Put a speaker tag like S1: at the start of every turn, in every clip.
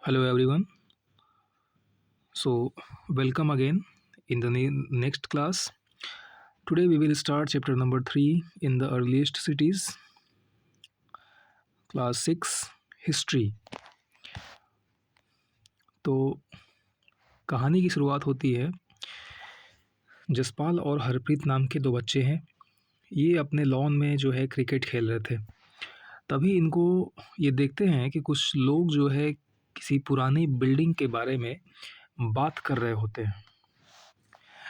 S1: Hello everyone. So welcome again in the next class. Today we will start chapter number 3 in the earliest cities, class 6 history. तो कहानी की शुरुआत होती है। जसपाल और हरप्रीत नाम के दो बच्चे हैं। ये अपने लॉन में जो है क्रिकेट खेल रहे थे। तभी इनको ये देखते हैं कि कुछ लोग जो है किसी पुरानी बिल्डिंग के बारे में बात कर रहे होते हैं।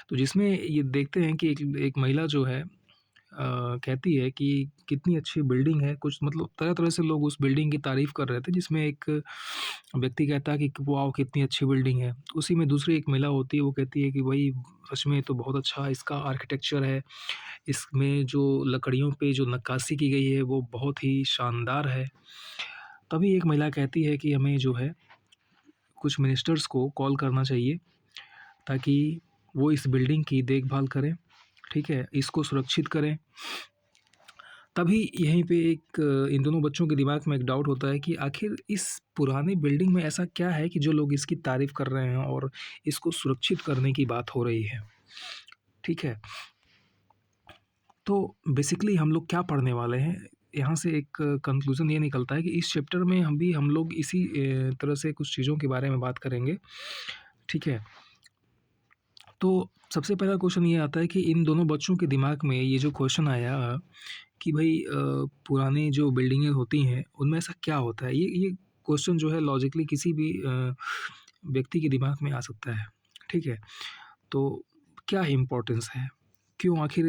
S1: तो जिसमें ये देखते हैं कि एक महिला जो है कहती है कि कितनी अच्छी बिल्डिंग है। कुछ मतलब तरह-तरह से लोग उस बिल्डिंग की तारीफ़ कर रहे थे, जिसमें एक व्यक्ति कहता है कि वाओ! कितनी अच्छी बिल्डिंग है। उसी में दूसरी एक महिला होती है, वो कहती है कि भई सच में तो बहुत अच्छा इसका आर्किटेक्चर है। इसमें जो लकड़ियों पे जो नक्काशी की गई है, वो बहुत ही शानदार है। तभी एक महिला कहती है कि हमें जो है कुछ मिनिस्टर्स को कॉल करना चाहिए, ताकि वो इस बिल्डिंग की देखभाल करें, ठीक है? इसको सुरक्षित करें। तभी यहीं पे एक इन दोनों बच्चों के दिमाग में एक डाउट होता है कि आखिर इस पुरानी बिल्डिंग में ऐसा क्या है कि जो लोग इसकी तारीफ़ कर रहे हैं और इसको सुरक्षित करने की बात हो रही है, ठीक है? तो बेसिकली हम लोग क्या पढ़ने वाले हैं, यहाँ से एक कंक्लूज़न ये निकलता है कि इस चैप्टर में हम लोग इसी तरह से कुछ चीज़ों के बारे में बात करेंगे, ठीक है? तो सबसे पहला क्वेश्चन ये आता है कि इन दोनों बच्चों के दिमाग में ये जो क्वेश्चन आया कि भई पुरानी जो बिल्डिंगें होती हैं, उनमें ऐसा क्या होता है? ये क्वेश्चन जो है लॉजिकली किसी भी व्यक्ति के दिमाग में आ सकता है, ठीक है? तो क्या इम्पोर्टेंस है? क्यों आखिर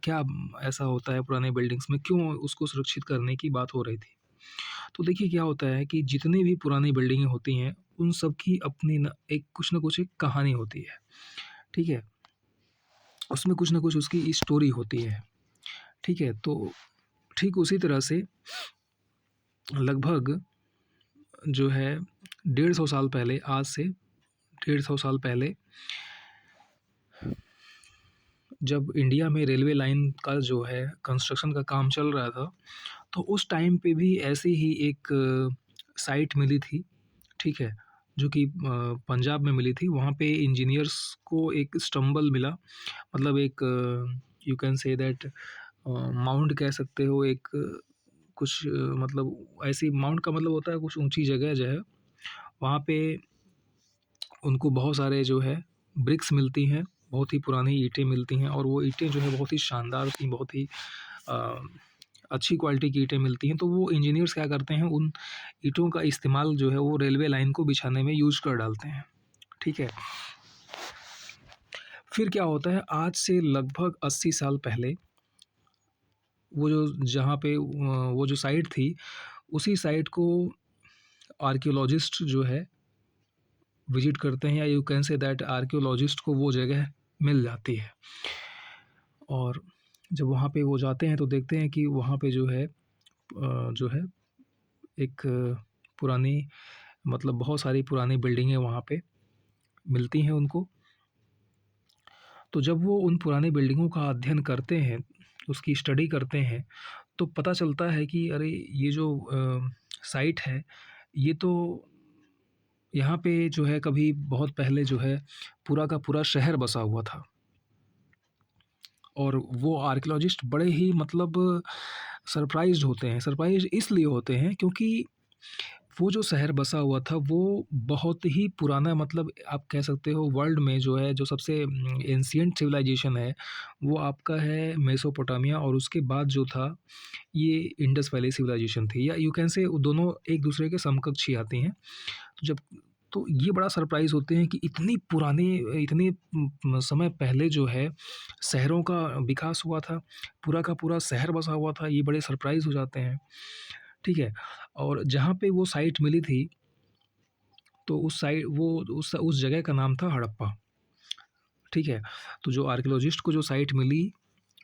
S1: क्या ऐसा होता है पुराने बिल्डिंग्स में? क्यों उसको सुरक्षित करने की बात हो रही थी? तो देखिए क्या होता है कि जितनी भी पुरानी बिल्डिंगें होती हैं, उन सब की अपनी कुछ न कुछ एक कहानी होती है, ठीक है? उसमें कुछ न कुछ उसकी स्टोरी होती है, ठीक है? तो ठीक उसी तरह से लगभग जो है 150 साल पहले, आज से 150 साल पहले जब इंडिया में रेलवे लाइन का जो है कंस्ट्रक्शन का काम चल रहा था, तो उस टाइम पे भी ऐसी ही एक साइट मिली थी, ठीक है? जो कि पंजाब में मिली थी। वहाँ पे इंजीनियर्स को एक स्टम्बल मिला, मतलब एक you can say that mount कह सकते हो। एक कुछ मतलब ऐसी माउंट का मतलब होता है कुछ ऊँची जगह जो है, वहाँ पे उनको बहुत सारे जो है ब्रिक्स मिलती हैं, बहुत ही पुरानी ईंटें मिलती हैं और वो ईंटें जो है बहुत ही शानदार थी, बहुत ही अ, अच्छी क्वालिटी की ईंटें मिलती हैं। तो वो इंजीनियर्स क्या करते हैं, उन ईंटों का इस्तेमाल जो है वो रेलवे लाइन को बिछाने में यूज़ कर डालते हैं, ठीक है? फिर क्या होता है, आज से लगभग 80 साल पहले वो जो जहाँ पे वो जो साइट थी, उसी साइट को आर्कियोलॉजिस्ट जो है विज़िट करते हैं, या you can say that archaeologist को वो जगह मिल जाती है। और जब वहाँ पे वो जाते हैं तो देखते हैं कि वहाँ पे जो है एक पुरानी, मतलब बहुत सारी पुरानी बिल्डिंगें वहाँ पे मिलती हैं उनको। तो जब वो उन पुरानी बिल्डिंगों का अध्ययन करते हैं, उसकी स्टडी करते हैं, तो पता चलता है कि अरे ये जो साइट है, ये तो यहाँ पे जो है कभी बहुत पहले जो है पूरा का पूरा शहर बसा हुआ था। और वो आर्कियोलॉजिस्ट बड़े ही मतलब सरप्राइज़्ड होते हैं। सरप्राइज़ इसलिए होते हैं क्योंकि वो जो शहर बसा हुआ था वो बहुत ही पुराना, मतलब आप कह सकते हो वर्ल्ड में जो है जो सबसे एंशिएंट सिविलाइजेशन है, वो आपका है मेसोपोटामिया, और उसके बाद जो था ये इंडस वैली सिविलाइजेशन थी, या यू कैन से दोनों एक दूसरे के समकक्ष ही आती हैं। तो जब तो ये बड़ा सरप्राइज़ होते हैं कि इतनी पुरानी, इतने समय पहले जो है शहरों का विकास हुआ था, पूरा का पूरा शहर बसा हुआ था, ये बड़े सरप्राइज़ हो जाते हैं, ठीक है? और जहाँ पे वो साइट मिली थी, तो उस जगह का नाम था हड़प्पा, ठीक है? तो जो आर्कियोलॉजिस्ट को जो साइट मिली,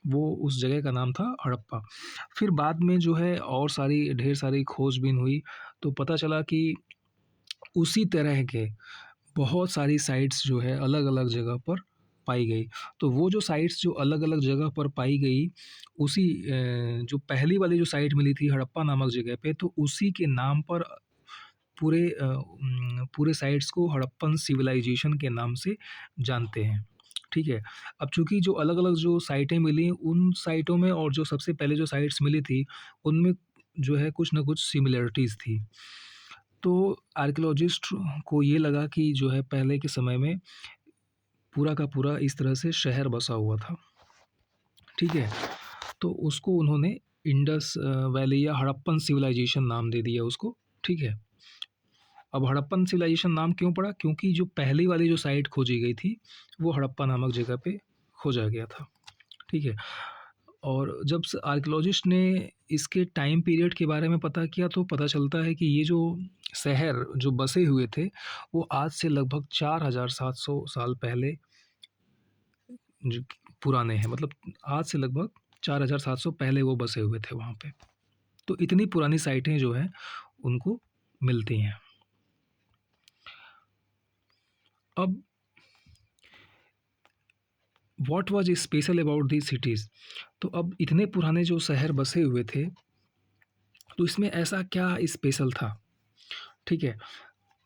S1: वो उस जगह का नाम था हड़प्पा। फिर बाद में जो है और ढेर सारी खोजबीन हुई, तो पता चला कि उसी तरह के बहुत सारी साइट्स जो है अलग-अलग जगह पर पाई गई। तो वो जो साइट्स जो अलग-अलग जगह पर पाई गई, उसी जो पहली वाली जो साइट मिली थी हड़प्पा नामक जगह पे, तो उसी के नाम पर पूरे पूरे साइट्स को हड़प्पन सिविलाइजेशन के नाम से जानते हैं। ठीक है? अब चूँकि जो अलग-अलग जो साइटें मिली, उन साइटों में और जो सबसे पहले जो साइट्स मिली थी, उनमें जो है कुछ ना कुछ सिमिलैरिटीज़ थी। तो आर्कियोलॉजिस्ट को ये लगा कि जो है पहले के समय में पूरा का पूरा इस तरह से शहर बसा हुआ था। ठीक है? तो उसको उन्होंने इंडस वैली या हड़प्पन सिविलाइजेशन नाम दे दिया उसको। ठीक है? अब हड़प्पन सिविलाइजेशन नाम क्यों पड़ा? क्योंकि जो पहली वाली जो साइट खोजी गई थी, वो हड़प्पा नामक जगह पे खोजा गया था। ठीक है? और जब स आर्कियोलॉजिस्ट ने इसके टाइम पीरियड के बारे में पता किया, तो पता चलता है कि ये जो शहर जो बसे हुए थे, वो आज से लगभग 4700 साल पहले जो पुराने हैं। मतलब आज से लगभग 4700 पहले वो बसे हुए थे वहाँ पे। तो इतनी पुरानी साइटें जो हैं, उनको मिलती हैं। अब what was special about these cities? तो अब इतने पुराने जो शहर बसे हुए थे, तो इसमें ऐसा क्या स्पेशल था? ठीक है?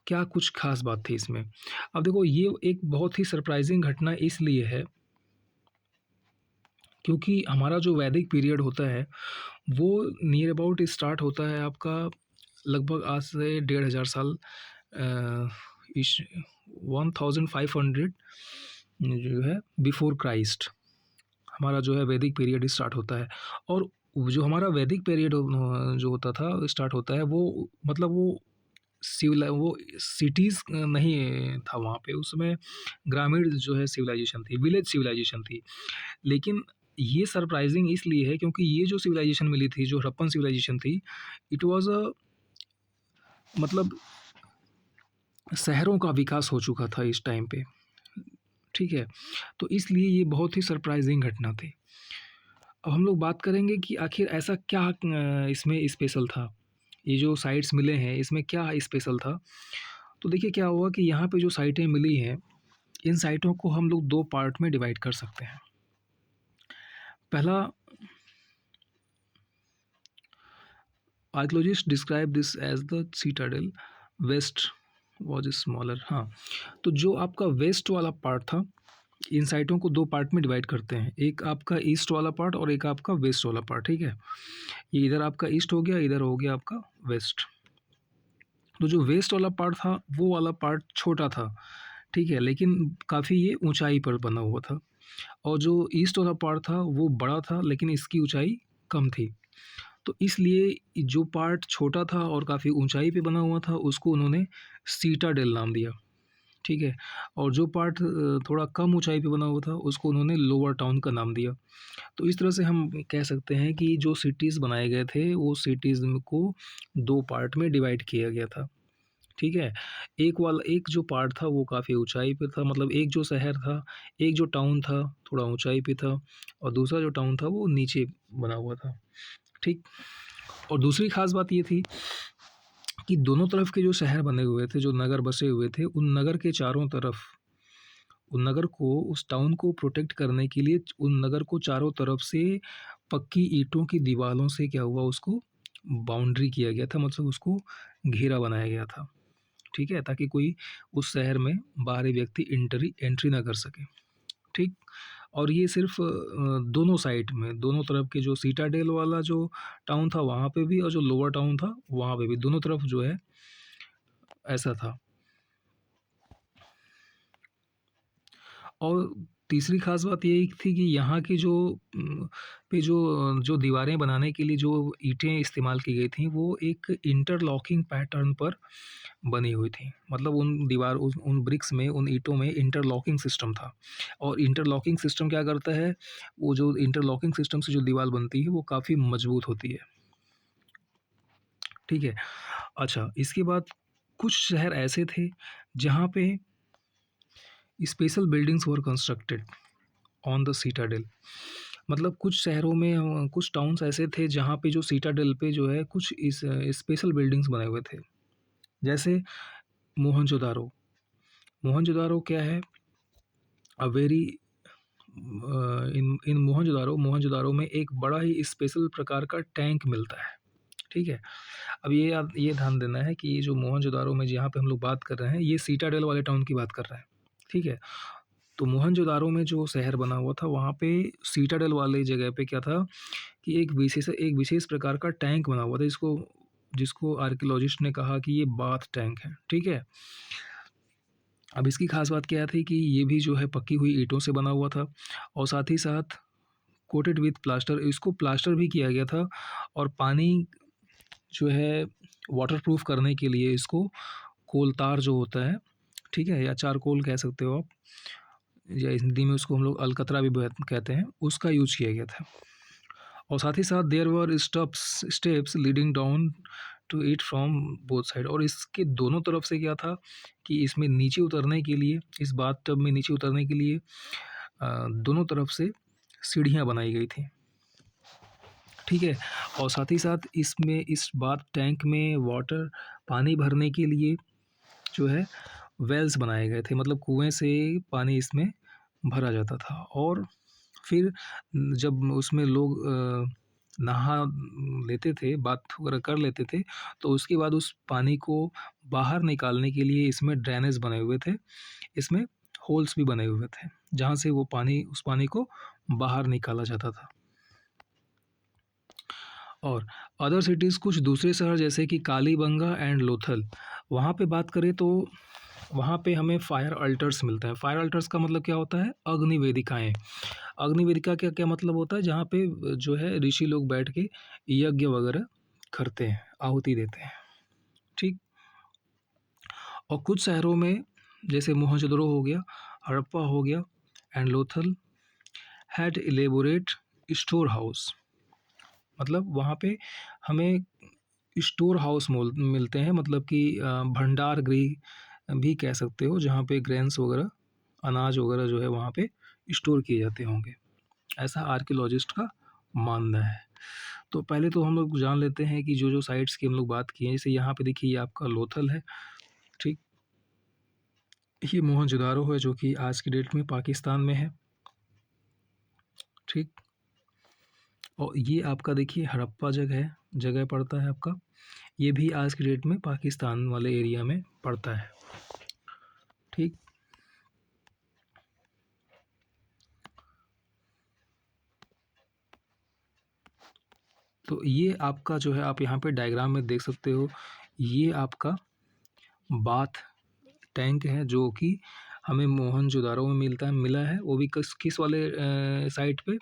S1: क्या कुछ ख़ास बात थी इसमें? अब देखो, ये एक बहुत ही सरप्राइज़िंग घटना इसलिए है, क्योंकि हमारा जो वैदिक पीरियड होता है, वो नियर अबाउट स्टार्ट होता है आपका लगभग आज से 1500 साल इश 1500 जो है बिफोर क्राइस्ट हमारा जो है वैदिक पीरियड स्टार्ट होता है। और जो हमारा वैदिक पीरियड जो होता था स्टार्ट होता है, वो मतलब वो सिटीज़ नहीं था वहाँ पे, उसमें ग्रामीण जो है सिविलाइजेशन थी, विलेज सिविलाइजेशन थी। लेकिन ये सरप्राइजिंग इसलिए है क्योंकि ये जो सिविलाइजेशन मिली थी, जो हड़प्पन सिविलाइजेशन थी, इट वाज़ अ मतलब शहरों का विकास हो चुका था इस टाइम पे। ठीक है? तो इसलिए ये बहुत ही सरप्राइजिंग घटना थी। अब हम लोग बात करेंगे कि आखिर ऐसा क्या इसमें स्पेशल था? ये जो साइट्स मिले हैं, इसमें क्या स्पेशल था? तो देखिए क्या हुआ कि यहाँ पे जो साइटें मिली हैं, इन साइटों को हम लोग 2 पार्ट में डिवाइड कर सकते हैं। पहला, archaeologist describe this as the citadel, west was smaller. हाँ, तो जो आपका वेस्ट वाला पार्ट था, इन साइटों को 2 पार्ट में डिवाइड करते हैं। एक आपका ईस्ट वाला पार्ट और एक आपका वेस्ट वाला पार्ट, ठीक है? ये इधर आपका ईस्ट हो गया, इधर हो गया आपका वेस्ट। तो जो वेस्ट वाला पार्ट था, वो वाला पार्ट छोटा था, ठीक है? लेकिन काफ़ी ये ऊँचाई पर बना हुआ था। और जो ईस्ट वाला पार्ट था, वो बड़ा था, लेकिन इसकी ऊँचाई कम थी। तो इसलिए जो पार्ट छोटा था और काफ़ी ऊँचाई पे बना हुआ था, उसको उन्होंने सीटाडेल नाम दिया, ठीक है? और जो पार्ट थोड़ा कम ऊँचाई पे बना हुआ था, उसको उन्होंने लोअर टाउन का नाम दिया। तो इस तरह से हम कह सकते हैं कि जो सिटीज़ बनाए गए थे, वो सिटीज़ को 2 पार्ट में डिवाइड किया गया था, ठीक है? एक जो पार्ट था, वो काफ़ी ऊँचाई पे था, मतलब एक जो शहर था, एक जो टाउन था, थोड़ा ऊँचाई पे था, और दूसरा जो टाउन था, वो नीचे बना हुआ था, ठीक? और दूसरी ख़ास बात ये थी कि दोनों तरफ के जो शहर बने हुए थे, जो नगर बसे हुए थे, उन नगर के चारों तरफ, उन नगर को, उस टाउन को प्रोटेक्ट करने के लिए उन नगर को चारों तरफ से पक्की ईंटों की दीवारों से क्या हुआ, उसको बाउंड्री किया गया था, मतलब उसको घेरा बनाया गया था, ठीक है? ताकि कोई उस शहर में बाहरी व्यक्ति एंट्री ना कर सके, ठीक? और ये सिर्फ़ दोनों साइड में, दोनों तरफ के, जो सिटाडेल वाला जो टाउन था वहाँ पे भी, और जो लोअर टाउन था वहाँ पे भी, दोनों तरफ जो है ऐसा था। और तीसरी ख़ास बात ये थी कि यहाँ की जो जो दीवारें बनाने के लिए जो ईंटें इस्तेमाल की गई थीं, वो एक इंटरलॉकिंग पैटर्न पर बनी हुई थी। मतलब उन ब्रिक्स में, उन ईंटों में इंटरलॉकिंग सिस्टम था। और इंटरलॉकिंग सिस्टम क्या करता है, वो जो इंटरलॉकिंग सिस्टम से जो दीवार बनती है, वो काफ़ी मज़बूत होती है, ठीक है? अच्छा, इसके बाद कुछ शहर ऐसे थे जहाँ पे special buildings were constructed on the Citadel. मतलब कुछ शहरों में कुछ टाउन्स ऐसे थे जहाँ पे जो सिटाडेल पे जो है कुछ इस स्पेशल बिल्डिंग्स बने हुए थे। जैसे मोहनजोदारो। मोहनजोदारो क्या है? अ वेरी इन इन मोहनजोदारो में एक बड़ा ही स्पेशल प्रकार का टैंक मिलता है, ठीक है? अब ये ध्यान देना है कि ये जो मोहनजोदारो में जहाँ पे हम लोग बात कर रहे हैं, ये सीटाडेल वाले टाउन की बात कर रहे हैं, ठीक है? तो मोहनजोदारो में जो शहर बना हुआ था, वहाँ पे सीटाडेल वाली जगह पे क्या था कि एक विशेष प्रकार का टैंक बना हुआ था, जिसको जिसको आर्कियोलॉजिस्ट ने कहा कि ये बाथ टैंक है, ठीक है? अब इसकी ख़ास बात क्या थी कि ये भी जो है पक्की हुई ईंटों से बना हुआ था और साथ ही साथ कोटेड विथ प्लास्टर, इसको प्लास्टर भी किया गया था और पानी जो है वाटरप्रूफ करने के लिए इसको कोलतार जो होता है, ठीक है? या चारकोल कह सकते हो आप, या हिंदी में उसको हम लोग अलकतरा भी कहते हैं, उसका यूज़ किया गया था। और साथ ही साथ there were steps leading down to it from both side, और इसके दोनों तरफ से क्या था कि इसमें नीचे उतरने के लिए, इस बाथ टब में नीचे उतरने के लिए दोनों तरफ से सीढ़ियाँ बनाई गई थी, ठीक है? और साथ ही साथ इसमें इस बाथ टैंक में वाटर पानी भरने के लिए जो है वेल्स बनाए गए थे, मतलब कुएँ से पानी इसमें भरा जाता था। और फिर जब उसमें लोग नहा लेते थे, बाथ वगैरह कर लेते थे, तो उसके बाद उस पानी को बाहर निकालने के लिए इसमें ड्रेनेज बने हुए थे, इसमें होल्स भी बने हुए थे, जहाँ से वो पानी उस पानी को बाहर निकाला जाता था। और अदर सिटीज़, कुछ दूसरे शहर जैसे कि कालीबंगा एंड लोथल, वहाँ पे बात करें तो वहाँ पे हमें फायर अल्टर्स मिलते हैं। फायर अल्टर्स का मतलब क्या होता है? अग्नि वेदिकाएँ। अग्नि वेदिका का क्या मतलब होता है? जहाँ पे जो है ऋषि लोग बैठ के यज्ञ वगैरह करते हैं, आहुति देते हैं, ठीक? और कुछ शहरों में जैसे मोहनजोदड़ो हो गया, हड़प्पा हो गया and Lothal had elaborate store house, मतलब वहाँ पे हमें स्टोर हाउस मिलते हैं, मतलब कि भंडार गृह भी कह सकते हो, जहाँ पे ग्रेन्स वगैरह, अनाज वगैरह जो है वहाँ पे स्टोर किए जाते होंगे, ऐसा आर्कियोलॉजिस्ट का मानना है। तो पहले तो हम लोग जान लेते हैं कि जो साइट्स की हम लोग बात किए, जैसे यहाँ पे देखिए ये आपका लोथल है, ठीक? ये मोहनजोदारो है जो कि आज की डेट में पाकिस्तान में है, ठीक? और ये आपका देखिए हड़प्पा जगह पड़ता है आपका, ये भी आज की डेट में पाकिस्तान वाले एरिया में पड़ता है, ठीक? तो ये आपका जो है, आप यहाँ पे डायग्राम में देख सकते हो, ये आपका बाथ टैंक है जो कि हमें मोहनजोदारो में मिला है। वो भी किस वाले साइट पे?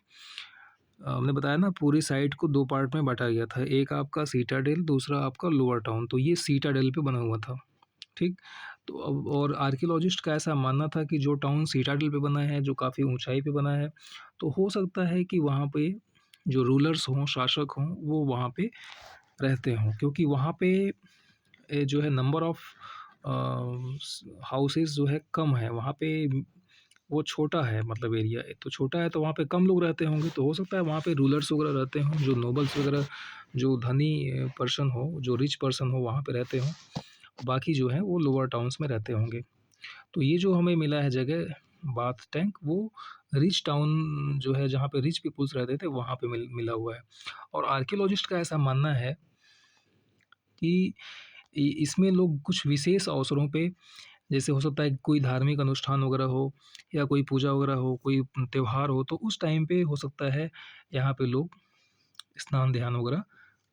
S1: हमने बताया ना, पूरी साइट को 2 पार्ट में बाँटा गया था। एक आपका सीटाडेल, दूसरा आपका लोअर टाउन। तो ये सीटाडेल पे बना हुआ था, ठीक? तो अब और आर्कियोलॉजिस्ट का ऐसा मानना था कि जो टाउन सीटाडेल पे बना है, जो काफ़ी ऊँचाई पे बना है, तो हो सकता है कि वहाँ पे जो रूलर्स हों, शासक हों, वो वहाँ पे रहते हों, क्योंकि वहाँ पे जो है नंबर ऑफ़ हाउसेस जो है कम है वहाँ पे, वो छोटा है, मतलब एरिया तो छोटा है, तो वहाँ पे कम लोग रहते होंगे, तो हो सकता है वहाँ पे रूलर्स वगैरह रहते हों, जो नोबल्स वगैरह, जो धनी पर्सन हो, जो रिच पर्सन हो, वहाँ पे रहते हों। बाकी जो है वो लोअर टाउन्स में रहते होंगे। तो ये जो हमें मिला है जगह बाथ टैंक, वो रिच टाउन जो है, जहाँ पे रिच पीपल्स रहते थे, वहाँ पे मिला हुआ है। और आर्कियोलॉजिस्ट का ऐसा मानना है कि इसमें लोग कुछ विशेष अवसरों पे, जैसे हो सकता है कोई धार्मिक अनुष्ठान वगैरह हो, या कोई पूजा वगैरह हो, कोई त्योहार हो, तो उस टाइम पे हो सकता है यहाँ पे लोग स्नान ध्यान वगैरह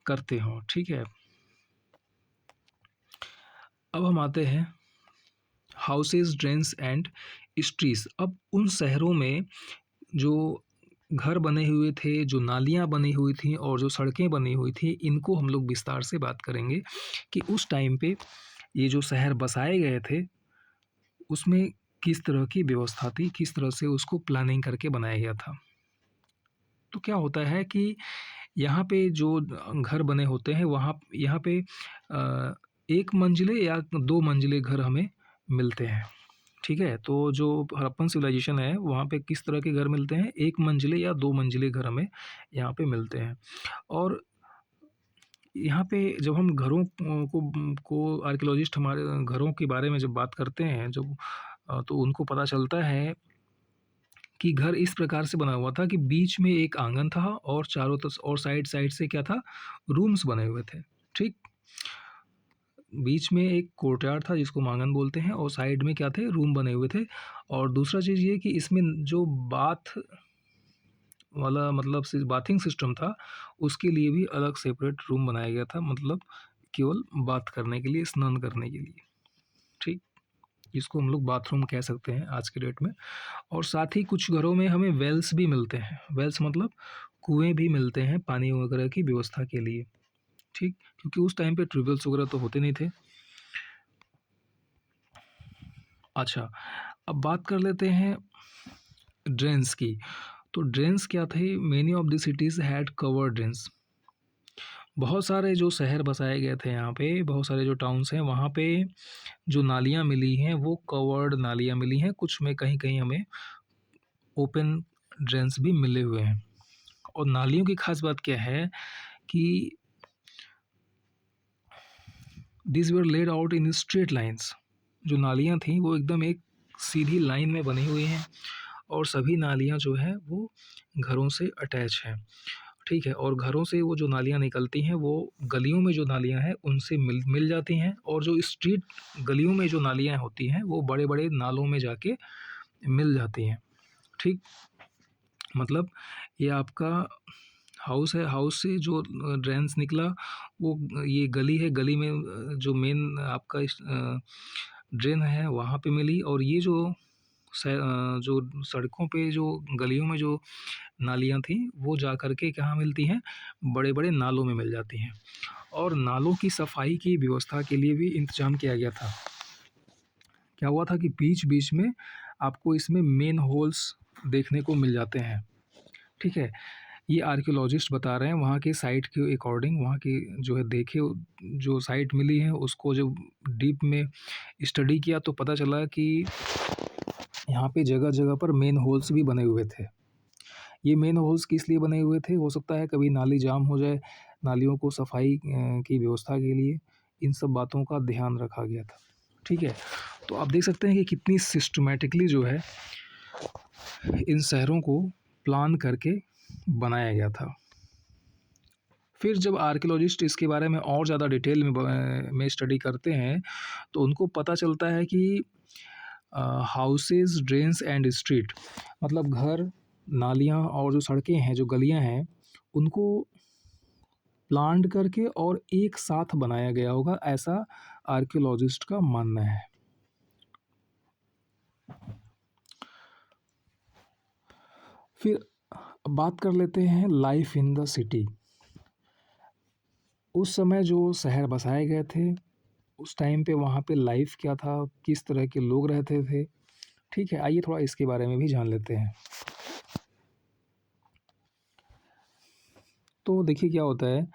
S1: करते हों, ठीक है? अब हम आते हैं हाउसेस, ड्रेन्स एंड स्ट्रीट्स। अब उन शहरों में जो घर बने हुए थे, जो नालियाँ बनी हुई थीं और जो सड़कें बनी हुई थी, इनको हम लोग विस्तार से बात करेंगे कि उस टाइम पे ये जो शहर बसाए गए थे, उसमें किस तरह की व्यवस्था थी, किस तरह से उसको प्लानिंग करके बनाया गया था। तो क्या होता है कि यहाँ पे जो घर बने होते हैं, वहाँ यहाँ पे 1 मंजिले या 2 मंजिले घर हमें मिलते हैं, ठीक है? तो जो हड़प्पन सिविलाइजेशन है, वहाँ पे किस तरह के घर मिलते हैं? 1 मंजिले या 2 मंजिले घर हमें यहाँ पे मिलते हैं। और यहाँ पे जब हम घरों को आर्कियोलॉजिस्ट हमारे घरों के बारे में जब बात करते हैं, तो उनको पता चलता है कि घर इस प्रकार से बना हुआ था कि बीच में एक आंगन था और चारों तरफ और साइड-साइड से क्या था, रूम्स बने हुए थे, ठीक? बीच में एक कोर्टयार्ड था जिसको आंगन बोलते हैं और साइड में क्या थे, रूम बने हुए थे। और दूसरा चीज़ ये कि इसमें जो बाथ वाला मतलब बाथिंग सिस्टम था, उसके लिए भी अलग सेपरेट रूम बनाया गया था, मतलब केवल बात करने के लिए, स्नान करने के लिए, ठीक? जिसको हम लोग बाथरूम कह सकते हैं आज के डेट में। और साथ ही कुछ घरों में हमें वेल्स भी मिलते हैं। वेल्स मतलब कुएँ भी मिलते हैं पानी वगैरह की व्यवस्था के लिए, ठीक? क्योंकि उस टाइम पे ट्यूबवेल्स वगैरह तो होते नहीं थे। अच्छा, अब बात कर लेते हैं ड्रेन्स की। तो ड्रेन्स क्या थे? Many of the cities had covered drains. बहुत सारे जो शहर बसाए गए थे यहाँ पे, बहुत सारे जो टाउन्स हैं, वहाँ पे जो नालियाँ मिली हैं, वो कवर्ड नालियाँ मिली हैं। कुछ में कहीं-कहीं हमें ओपन ड्रेन्स भी मिले हुए हैं। और नालियों की ख़ास बात क्या है कि these were laid out in straight lines. जो नालियाँ थीं, वो एकदम एक सीधी लाइन में बनी हुई हैं और सभी नालियाँ जो हैं, वो घरों से अटैच हैं, ठीक है? और घरों से वो जो नालियाँ निकलती हैं, वो गलियों में जो नालियाँ हैं, उनसे मिल मिल जाती हैं और जो स्ट्रीट गलियों में जो नालियाँ होती हैं, वो बड़े-बड़े नालों में जाके मिल जाती हैं, ठीक? मतलब ये आपका हाउस है, हाउस से जो ड्रेन्स निकला, वो ये गली है, गली में जो मेन आपका ड्रेन है, वहाँ पे मिली। और ये जो सड़कों पे जो गलियों में जो नालियाँ थीं, वो जा कर के कहाँ मिलती हैं, बड़े-बड़े नालों में मिल जाती हैं। और नालों की सफाई की व्यवस्था के लिए भी इंतज़ाम किया गया था। क्या हुआ था कि बीच-बीच में आपको इसमें मेन होल्स देखने को मिल जाते हैं, ठीक है? ये आर्कियोलॉजिस्ट बता रहे हैं, वहाँ के साइट के अकॉर्डिंग, वहाँ की जो है देखे, जो साइट मिली है उसको जब डीप में स्टडी किया तो पता चला कि यहाँ पे जगह-जगह पर मेन होल्स भी बने हुए थे। ये मेन होल्स किस लिए बने हुए थे? हो सकता है कभी नाली जाम हो जाए, नालियों को सफाई की व्यवस्था के लिए इन सब बातों का ध्यान रखा गया था, ठीक है? तो आप देख सकते हैं कि कितनी सिस्टमैटिकली जो है इन शहरों को प्लान करके बनाया गया था। फिर जब आर्कियोलॉजिस्ट इसके बारे में और ज़्यादा डिटेल में स्टडी करते हैं, तो उनको पता चलता है कि हाउसेस, ड्रेन्स एंड स्ट्रीट, मतलब घर, नालियाँ और जो सड़कें हैं, जो गलियाँ हैं, उनको प्लान्ड करके और एक साथ बनाया गया होगा, ऐसा आर्कियोलॉजिस्ट का मानना है। फिर बात कर लेते हैं लाइफ इन द सिटी। उस समय जो शहर बसाए गए थे, उस टाइम पे वहाँ पे लाइफ क्या था, किस तरह के लोग रहते थे, ठीक है? आइए थोड़ा इसके बारे में भी जान लेते हैं। तो देखिए क्या होता है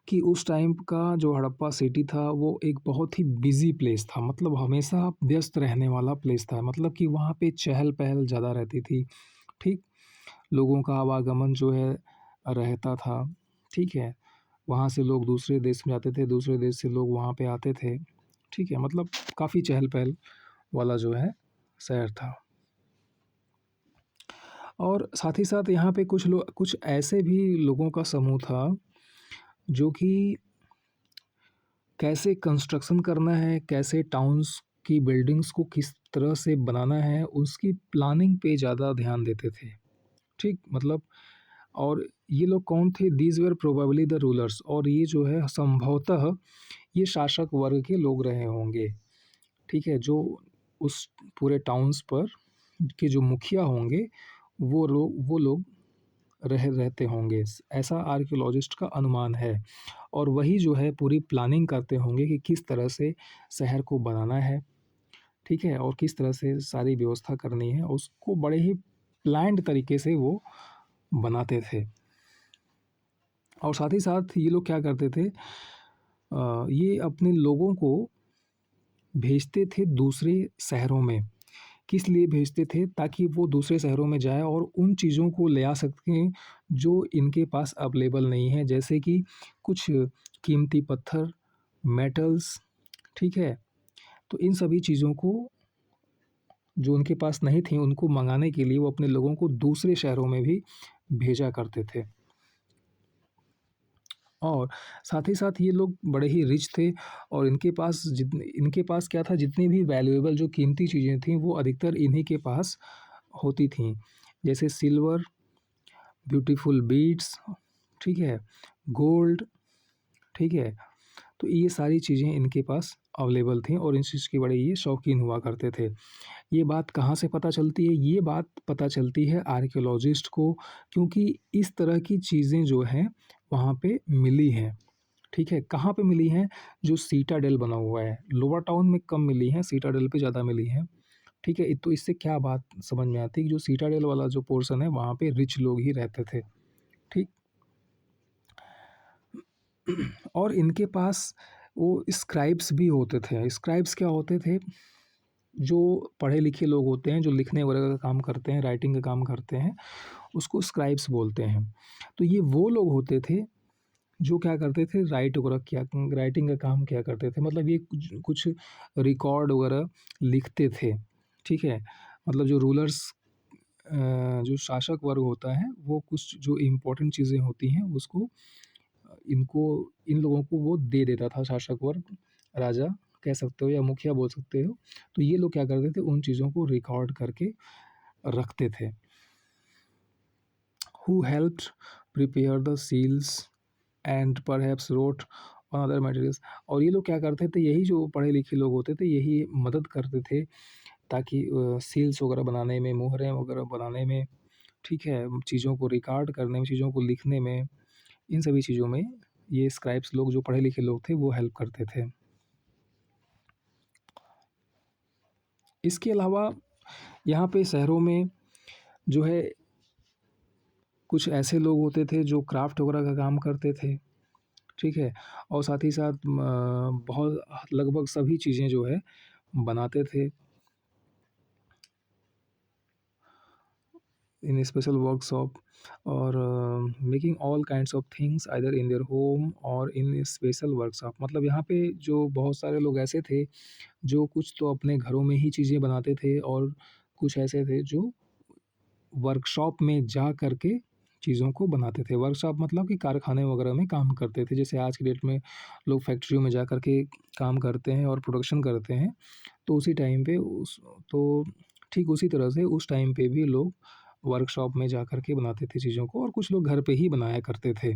S1: कि उस टाइम का जो हड़प्पा सिटी था, वो एक बहुत ही बिज़ी प्लेस था, मतलब हमेशा व्यस्त रहने वाला प्लेस था। मतलब कि वहाँ पे चहल-पहल ज़्यादा रहती थी, ठीक? लोगों का आवागमन जो है रहता था, ठीक है? वहाँ से लोग दूसरे देश में जाते थे, दूसरे देश से लोग वहाँ पे आते थे, ठीक है? मतलब काफ़ी चहल-पहल वाला जो है शहर था। और साथ ही साथ यहाँ पे कुछ ऐसे भी लोगों का समूह था, जो कि कैसे कंस्ट्रक्शन करना है, कैसे टाउन्स की बिल्डिंग्स को किस तरह से बनाना है, उसकी प्लानिंग पे ज़्यादा ध्यान देते थे, ठीक? मतलब और ये लोग कौन थे? These were probably the rulers, और ये जो है संभवतः ये शासक वर्ग के लोग रहे होंगे, ठीक है? जो उस पूरे टाउन्स पर के जो मुखिया होंगे, वो लोग रहते होंगे, ऐसा आर्कियोलॉजिस्ट का अनुमान है। और वही जो है पूरी प्लानिंग करते होंगे कि किस तरह से शहर को बनाना है, ठीक है? और किस तरह से सारी व्यवस्था करनी है, उसको बड़े ही प्लान्ड तरीके से वो बनाते थे। और साथ ही साथ ये लोग क्या करते थे, ये अपने लोगों को भेजते थे दूसरे शहरों में। किस लिए भेजते थे? ताकि वो दूसरे शहरों में जाएँ और उन चीज़ों को ले आ सकें जो इनके पास अवेलेबल नहीं है। जैसे कि कुछ कीमती पत्थर, मेटल्स, ठीक है? तो इन सभी चीज़ों को जो उनके पास नहीं थी उनको मँगाने के लिए वो अपने लोगों को दूसरे शहरों में भी भेजा करते थे। और साथ ही साथ ये लोग बड़े ही रिच थे और इनके पास क्या था, जितनी भी वैल्यूएबल जो कीमती चीज़ें थीं वो अधिकतर इन्हीं के पास होती थीं। जैसे सिल्वर, ब्यूटीफुल बीड्स, ठीक है? गोल्ड, ठीक है? तो ये सारी चीज़ें इनके पास अवेलेबल थीं और इस चीज़ के बड़े ये शौकीन हुआ करते थे। ये बात कहाँ से पता चलती है? ये बात पता चलती है आर्कियोलॉजिस्ट को, क्योंकि इस तरह की चीज़ें जो हैं वहाँ पे मिली हैं, ठीक है? कहाँ पे मिली हैं? जो सीटाडेल बना हुआ है, लोअर टाउन में कम मिली हैं, सीटाडेल पे ज़्यादा मिली हैं, ठीक है? तो इससे क्या बात समझ में आती है कि जो सीटाडेल वाला जो पोर्शन है वहाँ पे रिच लोग ही रहते थे, ठीक? और इनके पास वो स्क्राइब्स भी होते थे। स्क्राइब्स क्या होते थे? जो पढ़े-लिखे लोग होते हैं, जो लिखने वगैरह का काम करते हैं, राइटिंग का काम करते हैं, उसको स्क्राइब्स बोलते हैं। तो ये वो लोग होते थे, जो क्या करते थे, राइटिंग का काम किया करते थे। मतलब ये कुछ रिकॉर्ड वगैरह लिखते थे, ठीक है? मतलब जो रूलर्स जो शासक वर्ग होता है, वो कुछ जो इम्पोर्टेंट चीज़ें होती हैं, उसको इनको इन लोगों को वो दे देता था शासक वर्ग, राजा कह सकते हो या मुखिया बोल सकते हो। तो ये लोग क्या करते थे, उन चीज़ों को रिकॉर्ड करके रखते थे। Who helped prepare the seals and perhaps wrote on other materials. और ये लोग क्या करते थे, यही जो पढ़े-लिखे लोग होते थे, यही मदद करते थे ताकि सील्स वगैरह बनाने में, मुहरें वगैरह बनाने में, ठीक है? चीज़ों को रिकॉर्ड करने में, चीज़ों को लिखने में, इन सभी चीज़ों में ये स्क्राइब्स लोग, जो पढ़े-लिखे लोग थे, वो हेल्प करते थे। इसके अलावा यहाँ पे शहरों में जो है कुछ ऐसे लोग होते थे जो क्राफ्ट वगैरह का काम करते थे, ठीक है? और साथ ही साथ बहुत लगभग सभी चीज़ें जो है बनाते थे इन स्पेशल वर्कशॉप और making all kinds of things either in their home और इन स्पेशल वर्कशॉप। मतलब यहाँ पे जो बहुत सारे लोग ऐसे थे जो कुछ तो अपने घरों में ही चीज़ें बनाते थे और कुछ ऐसे थे जो वर्कशॉप में जा कर के चीज़ों को बनाते थे। वर्कशॉप मतलब कि कारखाने वगैरह में काम करते थे। जैसे आज की डेट में लोग फैक्ट्रियों में जा कर के काम करते हैं और प्रोडक्शन करते हैं। तो उसी टाइम पे उस तो ठीक उसी तरह से उस टाइम पे भी लोग वर्कशॉप में जा कर के बनाते थे चीज़ों को और कुछ लोग घर पे ही बनाया करते थे।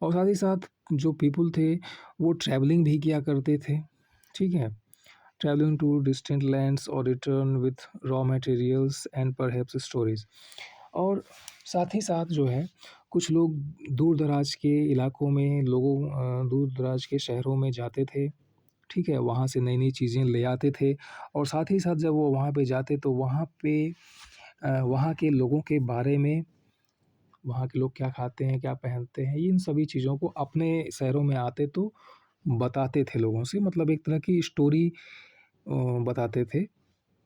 S1: और साथ ही साथ जो पीपल थे वो ट्रैवलिंग भी किया करते थे, ठीक है? ट्रैवलिंग टू डिस्टेंट लैंड्स और return with raw materials and perhaps stories. और साथ ही साथ जो है कुछ लोग दूर-दराज के इलाकों में दूर-दराज के शहरों में जाते थे, ठीक है? वहाँ से नई-नई चीज़ें ले आते थे और साथ ही साथ जब वो वहाँ पे जाते तो वहाँ पे वहाँ के लोगों के बारे में, वहाँ के लोग क्या खाते हैं, क्या पहनते हैं, इन सभी चीज़ों को अपने शहरों में आते तो बताते थे लोगों से, मतलब एक तरह की स्टोरी बताते थे,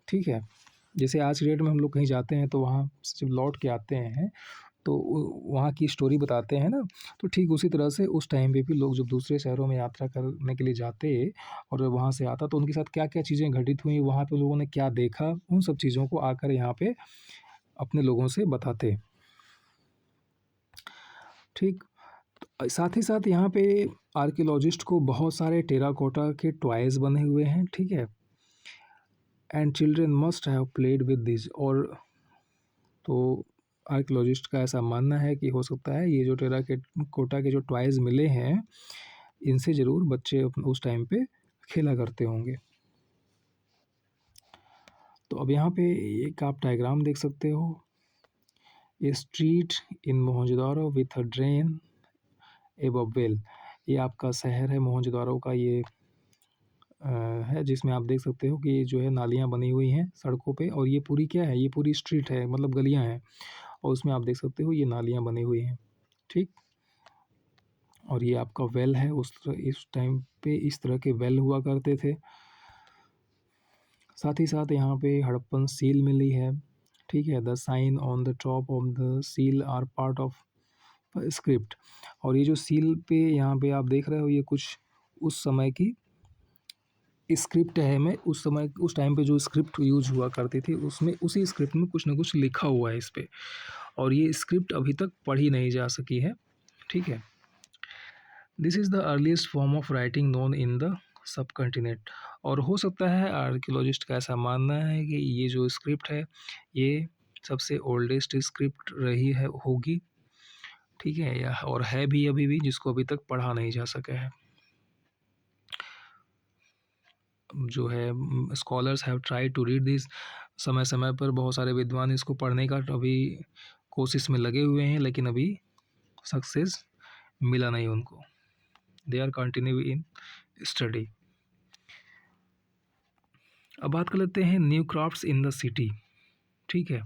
S1: ठीक है? जैसे आज की डेट में हम लोग कहीं जाते हैं तो वहाँ से जब लौट के आते हैं तो वहाँ की स्टोरी बताते हैं ना, तो ठीक उसी तरह से उस टाइम पे भी लोग जब दूसरे शहरों में यात्रा करने के लिए जाते और जब वहाँ से आता तो उनके साथ क्या-क्या चीज़ें घटित हुई, वहाँ पे लोगों ने क्या देखा, उन सब चीज़ों को आकर यहाँ पे अपने लोगों से बताते, ठीक? साथ ही साथ यहाँ पे आर्कियोलॉजिस्ट को बहुत सारे टेराकोटा के टॉयज़ बने हुए हैं, ठीक है? And children must have played with this. और तो आर्कियोलॉजिस्ट का ऐसा मानना है कि हो सकता है ये जो टेराकोटा के जो टॉयज़ मिले हैं, इनसे ज़रूर बच्चे उस टाइम पे खेला करते होंगे। तो अब यहाँ पे एक आप डायग्राम देख सकते हो। A street in Mohenjodaro with a drain above well. ये आपका शहर है मोहनजोदारो का, ये है जिसमें आप देख सकते हो कि ये जो है नालियाँ बनी हुई हैं सड़कों पे और ये पूरी क्या है, ये पूरी स्ट्रीट है, मतलब गलियाँ हैं और उसमें आप देख सकते हो ये नालियाँ बनी हुई हैं, ठीक? और ये आपका वेल है, इस टाइम पे इस तरह के वेल हुआ करते थे। साथ ही साथ यहाँ पे हड़प्पन सील मिली है, ठीक है? The sign on the top of the seal are part of script. और ये जो सील पे यहाँ पे आप देख रहे हो ये कुछ उस समय की स्क्रिप्ट है में उस समय उस टाइम पे जो स्क्रिप्ट यूज़ हुआ करती थी उसमें उसी स्क्रिप्ट में कुछ ना कुछ लिखा हुआ है इस पे, और ये स्क्रिप्ट अभी तक पढ़ी नहीं जा सकी है। ठीक है। This is the earliest form of writing known in the sub continent. और हो सकता है आर्कियोलॉजिस्ट का ऐसा मानना है कि ये जो स्क्रिप्ट है ये सबसे ओल्डेस्ट स्क्रिप्ट रही है होगी। ठीक है, या और है भी अभी भी, जिसको अभी तक पढ़ा नहीं जा सका है। जो है scholars have try to read this, समय समय पर बहुत सारे विद्वान इसको पढ़ने का अभी कोशिश में लगे हुए हैं, लेकिन अभी सक्सेस मिला नहीं उनको। They are continue in study. अब बात कर लेते हैं new crafts in the city. ठीक है,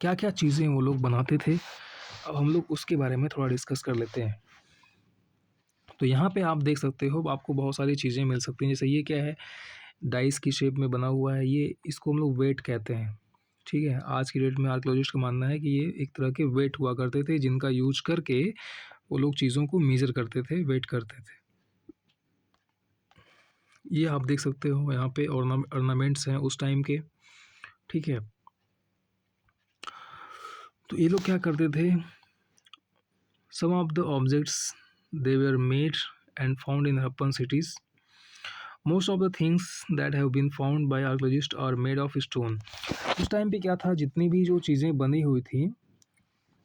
S1: क्या क्या चीज़ें वो लोग बनाते थे, अब हम लोग उसके बारे में थोड़ा डिस्कस कर लेते हैं। तो यहाँ पे आप देख सकते हो आपको बहुत सारी चीज़ें मिल सकती हैं। जैसे ये क्या है, डाइस की शेप में बना हुआ है, ये इसको हम लोग वेट कहते हैं। ठीक है, आज की डेट में आर्कियोलॉजिस्ट का मानना है कि ये एक तरह के वेट हुआ करते थे, जिनका यूज करके वो लोग चीज़ों को मेज़र करते थे, वेट करते थे। ये आप देख सकते हो यहाँ पे ऑर्नामेंट्स हैं उस टाइम के। ठीक है, तो ये लोग क्या करते थे, some of the objects they were made and found in Harappan cities. Most of the things that have been found by archaeologist are made of stone. उस टाइम पे क्या था, जितनी भी जो चीज़ें बनी हुई थी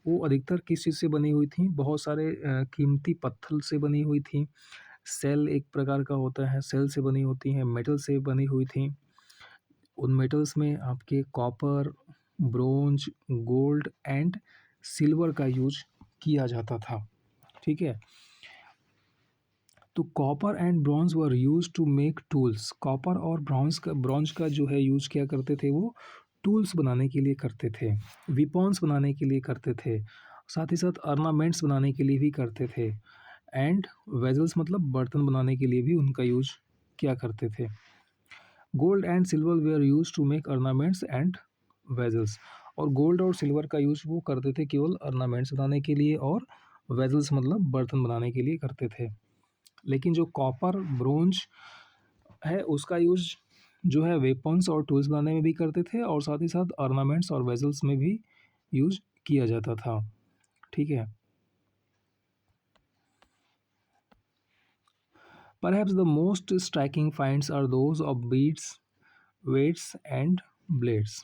S1: वो अधिकतर किस चीज़ से बनी हुई थी, बहुत सारे कीमती पत्थर से बनी हुई थी। सेल एक प्रकार का होता है, सेल से बनी होती हैं, मेटल से बनी हुई थी। उन मेटल्स में आपके copper, bronze, gold and silver का यूज किया जाता था। ठीक है, तो copper and bronze were use to make tools. Copper और ब्रॉन्ज का जो है यूज किया करते थे, वो टूल्स बनाने के लिए करते थे, विपॉन्स बनाने के लिए करते थे, साथ ही साथ ऑर्नामेंट्स बनाने के लिए भी करते थे, एंड वेजल्स मतलब बर्तन बनाने के लिए भी उनका यूज किया करते थे। Gold and silver were use to make ornaments and vessels. और गोल्ड और सिल्वर का यूज वो करते थे केवल ऑर्नामेंट्स बनाने के लिए, और वेजल्स मतलब बर्तन बनाने के लिए करते थे। लेकिन जो कॉपर, ब्रोंज है उसका यूज जो है वेपन्स और टूल्स बनाने में भी करते थे, और साथ ही साथ ऑर्नामेंट्स और वेजल्स में भी यूज किया जाता था। ठीक है, perhaps the most striking finds are those of beads, weights and blades.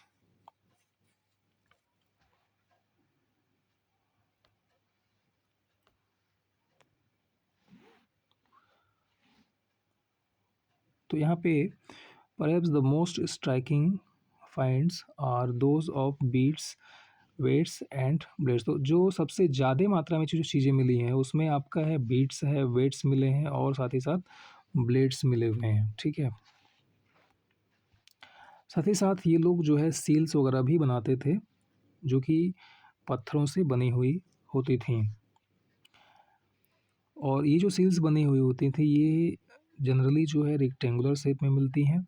S1: तो यहाँ पे perhaps the most striking finds are those of beads, weights and blades. तो जो सबसे ज़्यादा मात्रा में जो चीज़ें मिली हैं उसमें आपका है बीट्स है, वेट्स मिले हैं, और साथ ही साथ ब्लेड्स मिले हुए हैं। ठीक है, साथ ही साथ ये लोग जो है सील्स वगैरह भी बनाते थे, जो कि पत्थरों से बनी हुई होती थी। और ये जो सील्स बनी हुई होती थी ये जनरली जो है रेक्टेंगुलर शेप में मिलती हैं,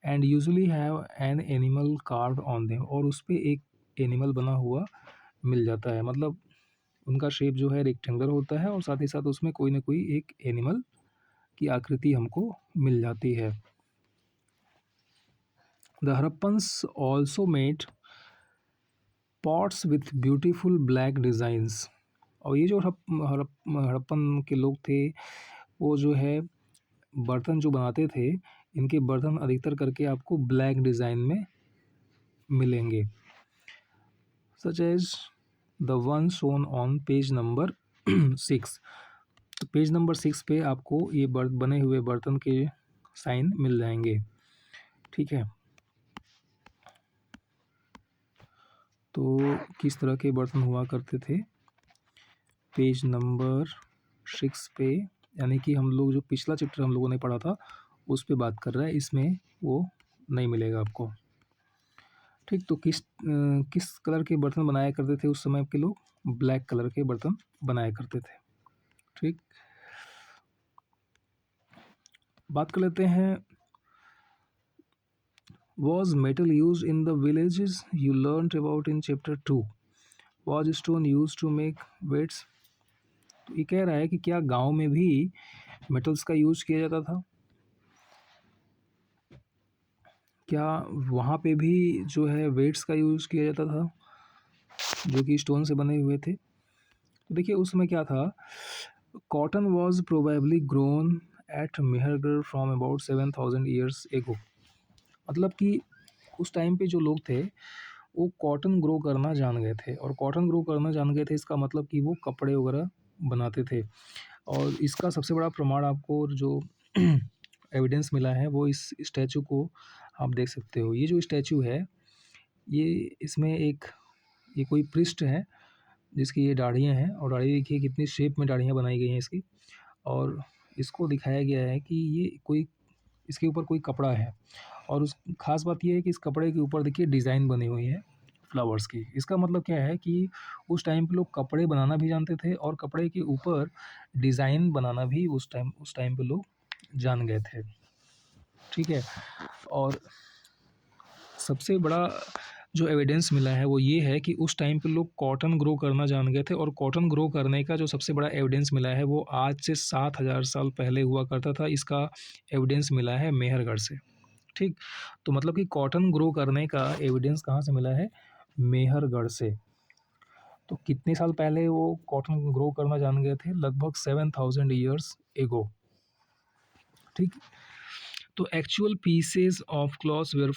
S1: and usually have an animal carved on them. और उस पे एक एनिमल बना हुआ मिल जाता है, मतलब उनका शेप जो है रेक्टेंगुलर होता है, और साथ ही साथ उसमें कोई ना कोई एक एनिमल की आकृति हमको मिल जाती है। The Harappans also made pots with beautiful black designs. और ये जो हड़प्पन के लोग थे वो जो है बर्तन जो बनाते थे, इनके बर्तन अधिकतर करके आपको ब्लैक डिज़ाइन में मिलेंगे, such as the one shown on page number 6। तो पेज नंबर 6 पे आपको ये बने हुए बर्तन के साइन मिल जाएंगे। ठीक है, तो किस तरह के बर्तन हुआ करते थे, पेज नंबर 6 पे, यानी कि हम लोग जो पिछला चैप्टर हम लोगों ने पढ़ा था उस पे बात कर रहा है, इसमें वो नहीं मिलेगा आपको। ठीक, तो किस कलर के बर्तन बनाया करते थे उस समय के लोग, ब्लैक कलर के बर्तन बनाया करते थे। ठीक, बात कर लेते हैं, was metal use in the villages you learn about in chapter 2, was stone use to make weights. तो ये कह रहा है कि क्या गांव में भी मेटल्स का यूज किया जाता था। क्या वहाँ पे भी जो है वेट्स का यूज़ किया जाता था, जो कि स्टोन से बने हुए थे? तो देखिए उसमें क्या था, cotton was probably grown at Mehrgarh from about 7000 years ago. मतलब कि उस टाइम पे जो लोग थे वो कॉटन ग्रो करना जान गए थे, और कॉटन ग्रो करना जान गए थे इसका मतलब कि वो कपड़े वगैरह बनाते थे। और इसका सबसे बड़ा प्रमाण आपको जो एविडेंस मिला है वो इस स्टैचू को आप देख सकते हो। ये जो स्टैचू है, ये इसमें एक ये कोई पृष्ठ है जिसकी ये दाढ़ियाँ हैं, और दाढ़ी देखिए कितनी शेप में दाढ़ियाँ बनाई गई हैं इसकी। और इसको दिखाया गया है कि ये कोई इसके ऊपर कोई कपड़ा है, और उस ख़ास बात ये है कि इस कपड़े के ऊपर देखिए डिज़ाइन बनी हुई है फ्लावर्स की। इसका मतलब क्या है कि उस टाइम पे लोग कपड़े बनाना भी जानते थे, और कपड़े के ऊपर डिज़ाइन बनाना भी उस टाइम पे लोग जान गए थे। ठीक है? और सबसे बड़ा जो एविडेंस मिला है वो ये है कि उस टाइम पे लोग कॉटन ग्रो करना जान गए थे, और कॉटन ग्रो करने का जो सबसे बड़ा एविडेंस मिला है वो आज से 7000 साल पहले हुआ करता था। इसका एविडेंस मिला है मेहरगढ़ से। ठीक? तो मतलब कि कॉटन ग्रो करने का एविडेंस कहाँ से मिला है? मेहरगढ़ से। तो कितने साल पहले वो कॉटन ग्रो करना जान गए थे? लगभग 7000 ईयर्स एगो। ठीक? तो actual pieces of cloths were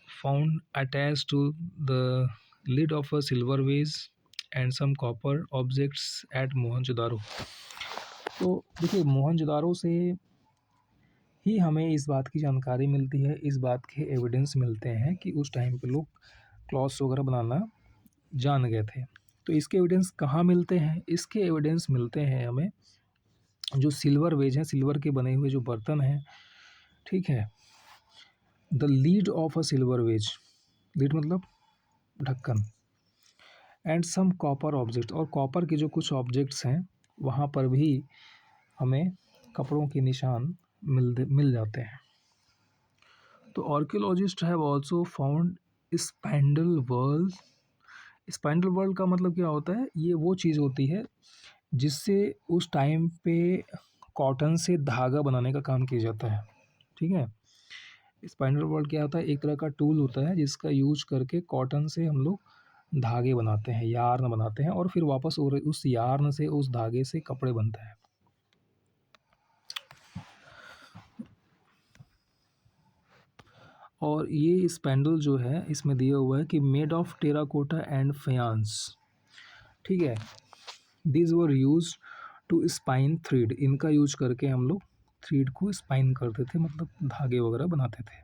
S1: found attached to the lid of a silver vase and some copper objects at Mohenjodaro. तो देखिए मोहनजोदारो से ही हमें इस बात की जानकारी मिलती है, इस बात के एविडेंस मिलते हैं कि उस टाइम पे लोग क्लॉथ्स वगैरह बनाना जान गए थे। तो इसके एविडेंस कहाँ मिलते हैं? इसके एविडेंस मिलते हैं हमें जो सिल्वर वेज हैं, सिल्वर के बने हुए जो बर्तन हैं, ठीक है? The lid of a silver vase, lid मतलब ढक्कन, एंड सम कॉपर ऑब्जेक्ट, और कॉपर के जो कुछ ऑब्जेक्ट्स हैं वहाँ पर भी हमें कपड़ों के निशान मिल जाते हैं। तो archaeologist have also found spindle world. Spindle world का मतलब क्या होता है? ये वो चीज़ होती है जिससे उस टाइम पे कॉटन से धागा बनाने का काम किया जाता है। ठीक है? स्पाइनल वर्ल्ड क्या होता है? एक तरह का टूल होता है जिसका यूज करके कॉटन से हम लोग धागे बनाते हैं, यार्न बनाते हैं, और फिर वापस और उस यार्न से, उस धागे से कपड़े बनते हैं। और ये स्पैंडल जो है इसमें दिया हुआ है कि made of terracotta and faience. ठीक है? These were use to spin thread. इनका यूज करके हम लोग थ्रेड को स्पाइन करते थे, मतलब धागे वगैरह बनाते थे।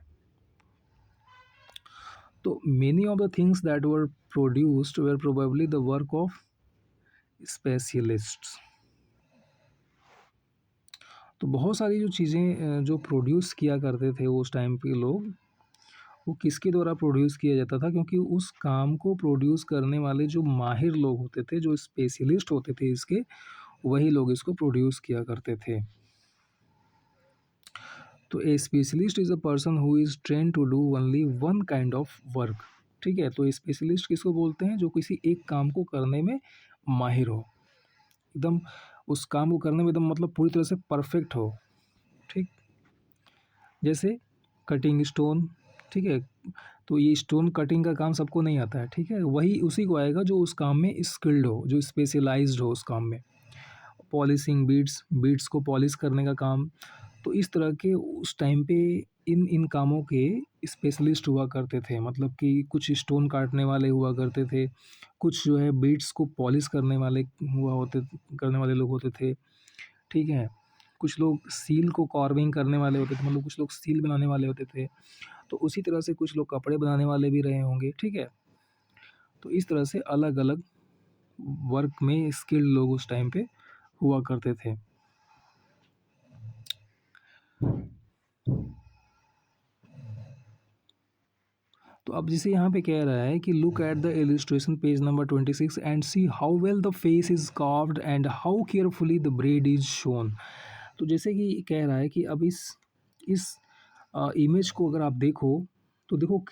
S1: तो many of the things that were produced were probably the work of specialists. तो बहुत सारी जो चीज़ें जो प्रोड्यूस किया करते थे उस टाइम पे लोग, वो किसके द्वारा प्रोड्यूस किया जाता था? क्योंकि उस काम को प्रोड्यूस करने वाले जो माहिर लोग होते थे, जो स्पेशलिस्ट होते थे इसके, वही लोग इसको प्रोड्यूस किया करते थे। तो a specialist is a person who is train to do only one kind of work. ठीक है? तो स्पेशलिस्ट किसको बोलते हैं? जो किसी एक काम को करने में माहिर हो, एकदम उस काम को करने में एकदम मतलब पूरी तरह से परफेक्ट हो। ठीक? जैसे कटिंग स्टोन, ठीक है? तो ये स्टोन कटिंग का काम सबको नहीं आता है, ठीक है? वही उसी को आएगा जो उस काम में स्किल्ड हो, जो स्पेशलाइज्ड हो उस काम में। पॉलिशिंग बीड्स, बीड्स को पॉलिश करने का काम। तो इस तरह के उस टाइम पे इन इन कामों के स्पेशलिस्ट हुआ करते थे, मतलब कि कुछ स्टोन काटने वाले हुआ करते थे, कुछ जो है बीड्स को पॉलिश करने वाले लोग होते थे। ठीक है? कुछ लोग सील को कार्विंग करने वाले होते थे, मतलब कुछ लोग सील बनाने वाले होते थे। तो उसी तरह से कुछ लोग कपड़े बनाने वाले भी रहे होंगे। ठीक है? तो इस तरह से अलग-अलग वर्क में स्किल्ड लोग उस टाइम पे हुआ करते थे। तो अब जैसे यहाँ पे कह रहा है कि look at the illustration page number 26 and see how well the face is carved and how carefully the bread is shown. तो जैसे कि कह रहा है कि अब इस इमेज को अगर आप देखो, तो देखो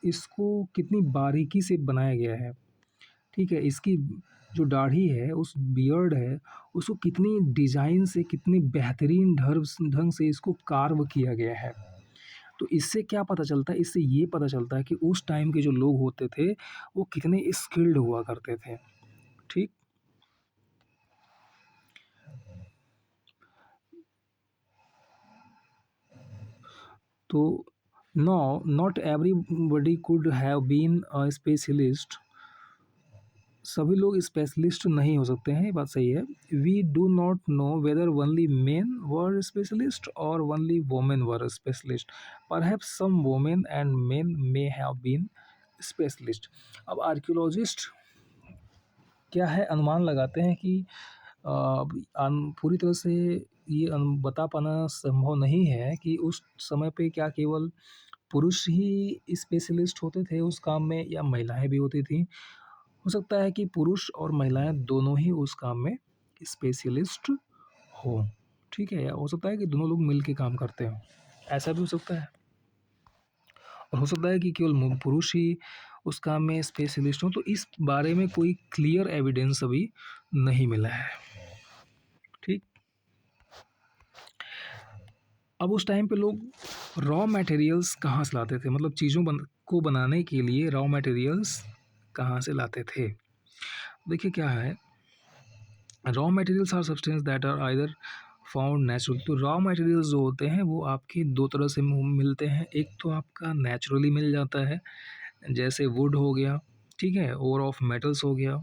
S1: इसको कितनी बारीकी से बनाया गया है। ठीक है? इसकी जो दाढ़ी है, उस बियर्ड है, उसको कितनी डिज़ाइन से, कितनी बेहतरीन ढंग से इसको कार्व किया गया है। तो इससे क्या पता चलता है, इससे ये पता चलता है कि उस टाइम के जो लोग होते थे वो कितने स्किल्ड हुआ करते थे। ठीक। तो no, not everybody could have been a specialist. सभी लोग स्पेशलिस्ट नहीं हो सकते हैं, ये बात सही है। We do not know whether only men were specialist और only women were specialist. Perhaps some women and men may have been specialist. अब आर्कियोलॉजिस्ट क्या है, अनुमान लगाते हैं कि पूरी तरह से ये बता पाना संभव नहीं है कि उस समय पे क्या केवल पुरुष ही स्पेशलिस्ट होते थे उस काम में या महिलाएं भी होती थीं। हो सकता है कि पुरुष और महिलाएं दोनों ही उस काम में स्पेशलिस्ट हो। ठीक है, या हो सकता है कि दोनों लोग मिल के काम करते हों, ऐसा भी हो सकता है। और हो सकता है कि केवल पुरुष ही उस काम में स्पेशलिस्ट हों। तो इस बारे में कोई क्लियर एविडेंस अभी नहीं मिला है। ठीक। अब उस टाइम पे लोग रॉ मटेरियल्स कहाँ से लाते थे, मतलब चीज़ों को बनाने के लिए रॉ मटेरियल्स कहाँ से लाते थे। देखिए क्या है, raw materials are substances that are either found natural. तो रॉ मटेरियल्स जो होते हैं वो आपके दो तरह से मिलते हैं। एक तो आपका नेचुरली मिल जाता है, जैसे वुड हो गया, ठीक है, और ऑफ मेटल्स हो गया।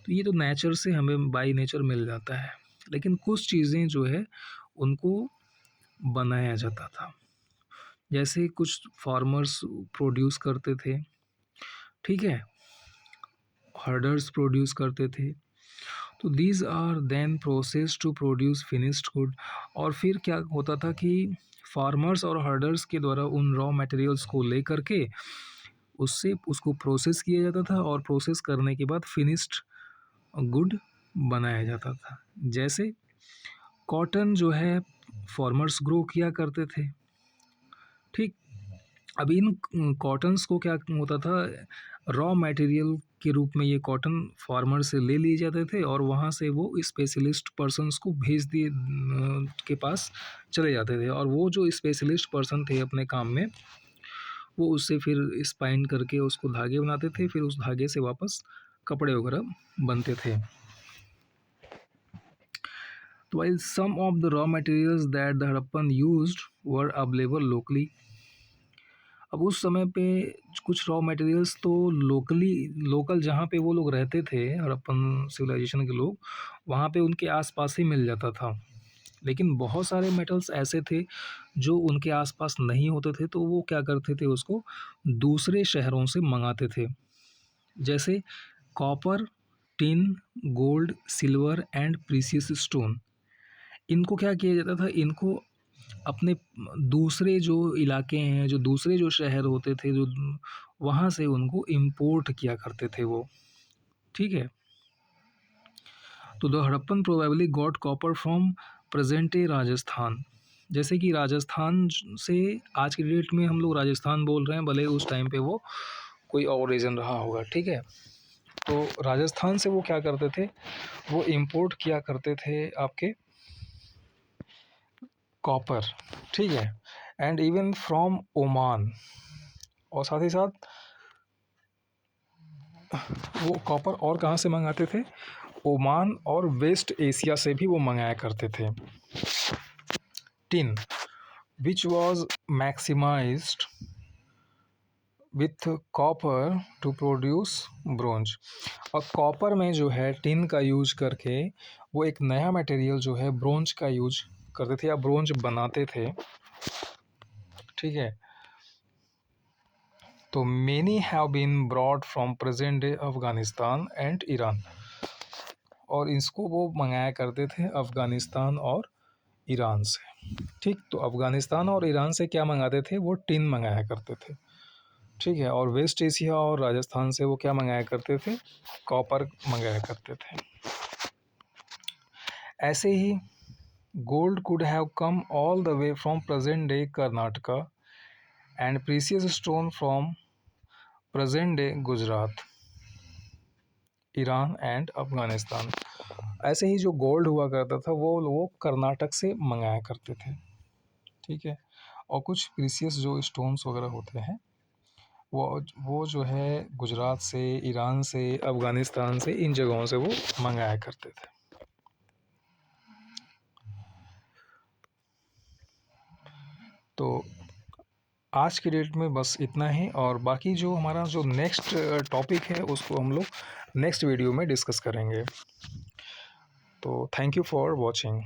S1: तो ये तो नेचर से हमें बाई नेचर मिल जाता है। लेकिन कुछ चीज़ें जो है उनको बनाया जाता था, जैसे कुछ फार्मर्स प्रोड्यूस करते थे, ठीक है, हर्डर्स प्रोड्यूस करते थे। तो these are then process to produce finished good. और फिर क्या होता था कि फार्मर्स और हर्डर्स के द्वारा उन रॉ मटेरियल्स को ले करके उससे उसको प्रोसेस किया जाता था, और प्रोसेस करने के बाद फिनिश्ड गुड बनाया जाता था। जैसे कॉटन जो है फार्मर्स ग्रो किया करते थे। ठीक। अब इन कॉटन्स को क्या होता था, रॉ मटेरियल के रूप में ये कॉटन फार्मर से ले लिए जाते थे और वहाँ से वो स्पेशलिस्ट पर्सन्स को भेज दिए के पास चले जाते थे। और वो जो स्पेशलिस्ट पर्सन थे अपने काम में, वो उससे फिर स्पाइन करके उसको धागे बनाते थे, फिर उस धागे से वापस कपड़े वगैरह बनते थे। तो while some of the raw materials that the Harappan used were available locally। अब उस समय पे कुछ रॉ मटेरियल्स तो लोकल जहाँ पे वो लोग रहते थे, हड़प्पन सिविलाइजेशन के लोग, वहाँ पे उनके आसपास ही मिल जाता था। लेकिन बहुत सारे मेटल्स ऐसे थे जो उनके आसपास नहीं होते थे, तो वो क्या करते थे, उसको दूसरे शहरों से मंगाते थे। जैसे copper, tin, gold, silver and precious stone. इनको क्या किया जाता था, इनको अपने दूसरे जो इलाके हैं, जो दूसरे जो शहर होते थे, जो वहाँ से उनको इम्पोर्ट किया करते थे वो। ठीक है। तो the Harappan probably got copper from present day Rajasthan. जैसे कि राजस्थान से, आज की डेट में हम लोग राजस्थान बोल रहे हैं, भले उस टाइम पे वो कोई और रीजन रहा होगा। ठीक है। तो राजस्थान से वो क्या करते थे, वो इम्पोर्ट किया करते थे आपके कॉपर। ठीक है। And even from Oman. और साथ ही साथ वो कॉपर और कहाँ से मंगाते थे, ओमान और वेस्ट एशिया से भी वो मंगाया करते थे। Tin which was maximised with copper two produce bronze. और कॉपर में जो है टिन का यूज करके वो एक नया मटेरियल जो है ब्रोंज का यूज करते थे या ब्रोंज बनाते थे। ठीक है। तो many have been brought from present day Afghanistan and Iran. और इसको वो मंगाया करते थे अफ़गानिस्तान और ईरान से। ठीक। तो अफ़गानिस्तान और ईरान से क्या मंगाते थे, वो टिन मंगाया करते थे। ठीक है। और वेस्ट एशिया और राजस्थान से वो क्या मंगाया करते थे, कॉपर मंगाया करते थे। ऐसे ही gold could have come all the way from present day Karnataka and precious stone from present day Gujarat, Iran and Afghanistan. ऐसे ही जो गोल्ड हुआ करता था वो कर्नाटक से मंगाया करते थे। ठीक है। और कुछ प्रीशियस जो स्टोन्स वगैरह होते हैं वो जो है गुजरात से, ईरान से, अफ़गानिस्तान से, इन जगहों से वो मँगाया करते थे। तो आज की डेट में बस इतना ही, और बाकी जो हमारा जो नेक्स्ट टॉपिक है उसको हम लोग नेक्स्ट वीडियो में डिस्कस करेंगे। तो थैंक यू फॉर वॉचिंग।